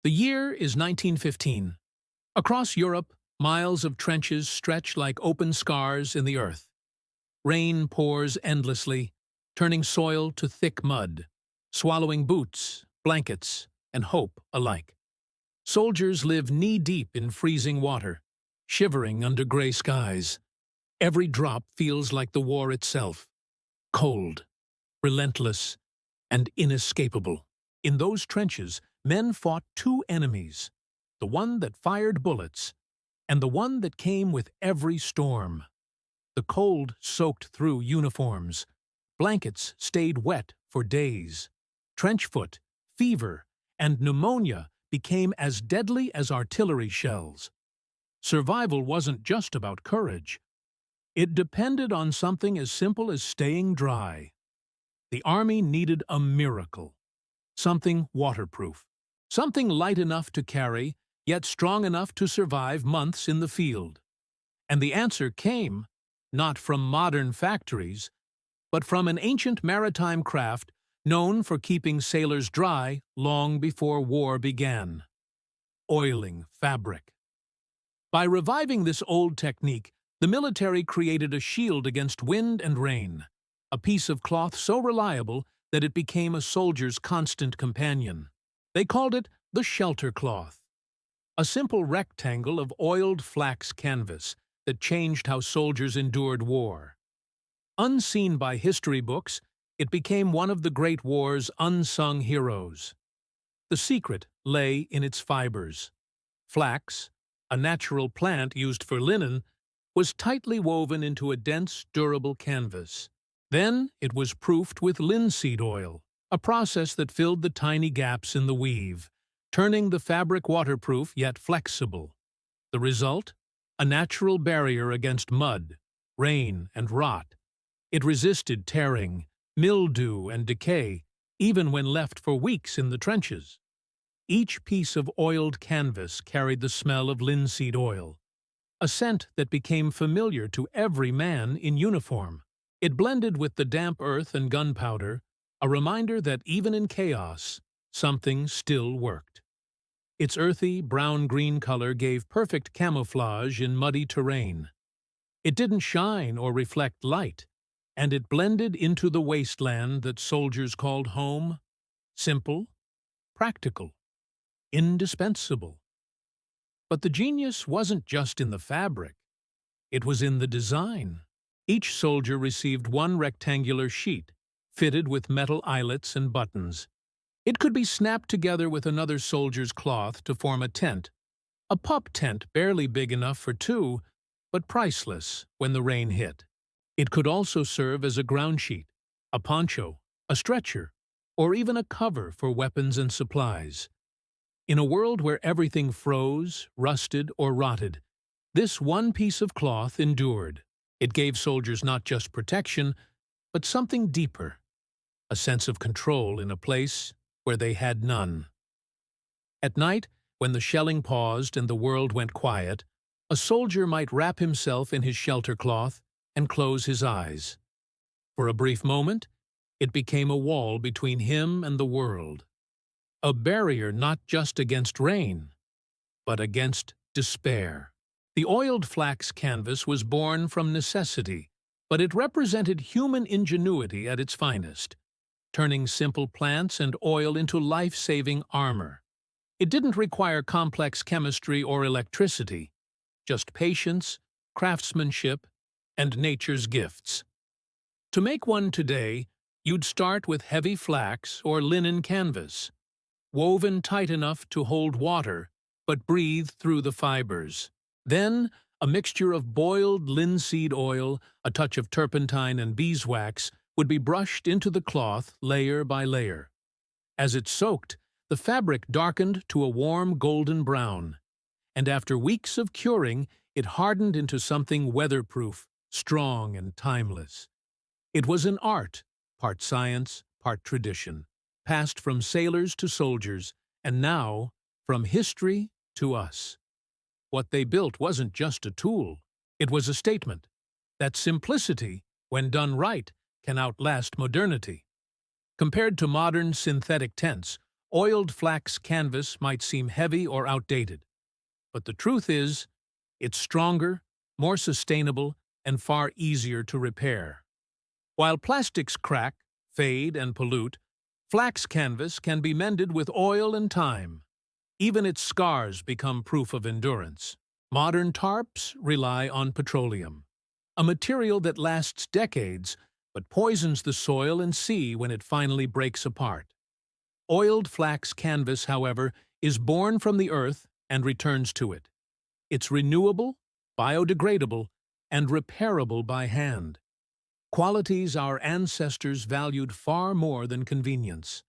The year is 1915. Across Europe, miles of trenches stretch like open scars in the earth. Rain pours endlessly, turning soil to thick mud, swallowing boots, blankets, and hope alike. Soldiers live knee-deep in freezing water, shivering under gray skies. Every drop feels like the war itself, cold, relentless, and inescapable. In those trenches, men fought two enemies, the one that fired bullets and the one that came with every storm. The cold soaked through uniforms. Blankets stayed wet for days. Trench foot, fever, and pneumonia became as deadly as artillery shells. Survival wasn't just about courage. It depended on something as simple as staying dry. The army needed a miracle. Something waterproof. Something light enough to carry, yet strong enough to survive months in the field. And the answer came, not from modern factories, but from an ancient maritime craft known for keeping sailors dry long before war began: oiling fabric. By reviving this old technique, the military created a shield against wind and rain, a piece of cloth so reliable that it became a soldier's constant companion. They called it the shelter cloth, a simple rectangle of oiled flax canvas that changed how soldiers endured war. Unseen by history books, it became one of the Great War's unsung heroes. The secret lay in its fibers. Flax, a natural plant used for linen, was tightly woven into a dense, durable canvas. Then it was proofed with linseed oil, a process that filled the tiny gaps in the weave, turning the fabric waterproof yet flexible. The result? A natural barrier against mud, rain, and rot. It resisted tearing, mildew, and decay, even when left for weeks in the trenches. Each piece of oiled canvas carried the smell of linseed oil, a scent that became familiar to every man in uniform. It blended with the damp earth and gunpowder, a reminder that even in chaos, something still worked. Its earthy, brown-green color gave perfect camouflage in muddy terrain. It didn't shine or reflect light, and it blended into the wasteland that soldiers called home. Simple, practical, indispensable. But the genius wasn't just in the fabric. It was in the design. Each soldier received one rectangular sheet, fitted with metal eyelets and buttons. It could be snapped together with another soldier's cloth to form a tent, a pup tent barely big enough for two, but priceless when the rain hit. It could also serve as a ground sheet, a poncho, a stretcher, or even a cover for weapons and supplies. In a world where everything froze, rusted, or rotted, this one piece of cloth endured. It gave soldiers not just protection, but something deeper, a sense of control in a place where they had none. At night, when the shelling paused and the world went quiet, a soldier might wrap himself in his shelter cloth and close his eyes. For a brief moment, it became a wall between him and the world, a barrier not just against rain, but against despair. The oiled flax canvas was born from necessity, but it represented human ingenuity at its finest, turning simple plants and oil into life-saving armor. It didn't require complex chemistry or electricity, just patience, craftsmanship, and nature's gifts. To make one today, you'd start with heavy flax or linen canvas, woven tight enough to hold water but breathe through the fibers. Then, a mixture of boiled linseed oil, a touch of turpentine and beeswax would be brushed into the cloth layer by layer. As it soaked, the fabric darkened to a warm golden brown, and after weeks of curing, it hardened into something weatherproof, strong, and timeless. It was an art, part science, part tradition, passed from sailors to soldiers, and now from history to us. What they built wasn't just a tool, it was a statement that simplicity, when done right, can outlast modernity. Compared to modern synthetic tents, Oiled flax canvas might seem heavy or outdated, but the truth is, it's stronger, more sustainable, and far easier to repair. While plastics crack, fade, and pollute, flax canvas can be mended with oil and time. Even its scars become proof of endurance. Modern tarps rely on petroleum, a material that lasts decades but poisons the soil and sea when it finally breaks apart. Oiled flax canvas, however, is born from the earth and returns to it. It's renewable, biodegradable, and repairable by hand. Qualities our ancestors valued far more than convenience.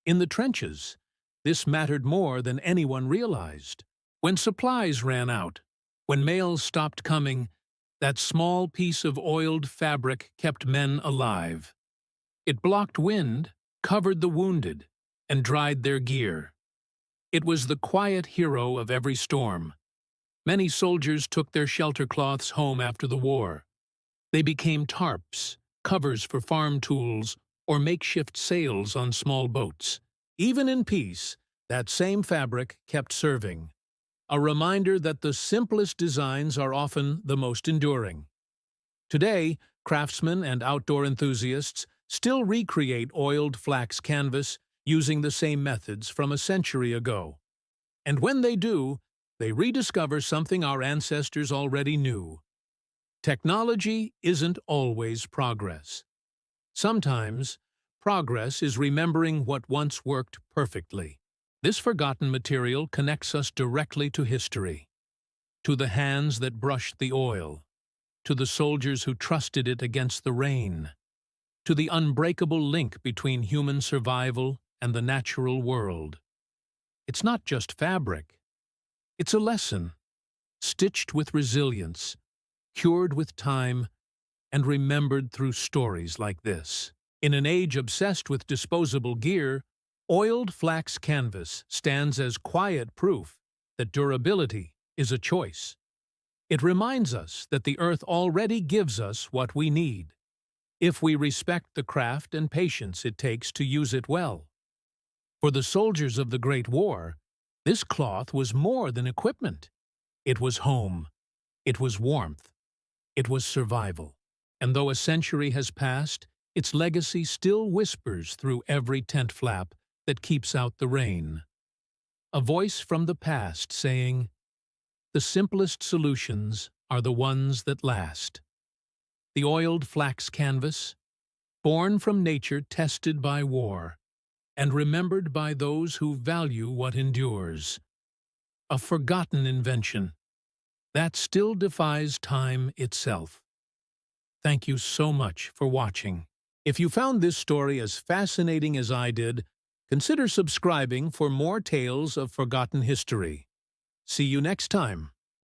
In the trenches, this mattered more than anyone realized. When supplies ran out, when mails stopped coming, that small piece of oiled fabric kept men alive. It blocked wind, covered the wounded, and dried their gear. It was the quiet hero of every storm. Many soldiers took their shelter cloths home after the war. They became tarps, covers for farm tools, or makeshift sails on small boats. Even in peace, that same fabric kept serving. A reminder that the simplest designs are often the most enduring. Today, craftsmen and outdoor enthusiasts still recreate oiled flax canvas using the same methods from a century ago. And when they do, they rediscover something our ancestors already knew. Technology isn't always progress. Sometimes, progress is remembering what once worked perfectly. This forgotten material connects us directly to history, to the hands that brushed the oil, to the soldiers who trusted it against the rain, to the unbreakable link between human survival and the natural world. It's not just fabric. It's a lesson, stitched with resilience, cured with time, and remembered through stories like this. In an age obsessed with disposable gear, oiled flax canvas stands as quiet proof that durability is a choice. It reminds us that the earth already gives us what we need, if we respect the craft and patience it takes to use it well. For the soldiers of the Great War, this cloth was more than equipment. It was home. It was warmth. It was survival. And though a century has passed, its legacy still whispers through every tent flap that keeps out the rain. A voice from the past saying, "The simplest solutions are the ones that last." The oiled flax canvas, born from nature tested by war, and remembered by those who value what endures. A forgotten invention that still defies time itself. Thank you so much for watching. If you found this story as fascinating as I did, consider subscribing for more tales of forgotten history. See you next time.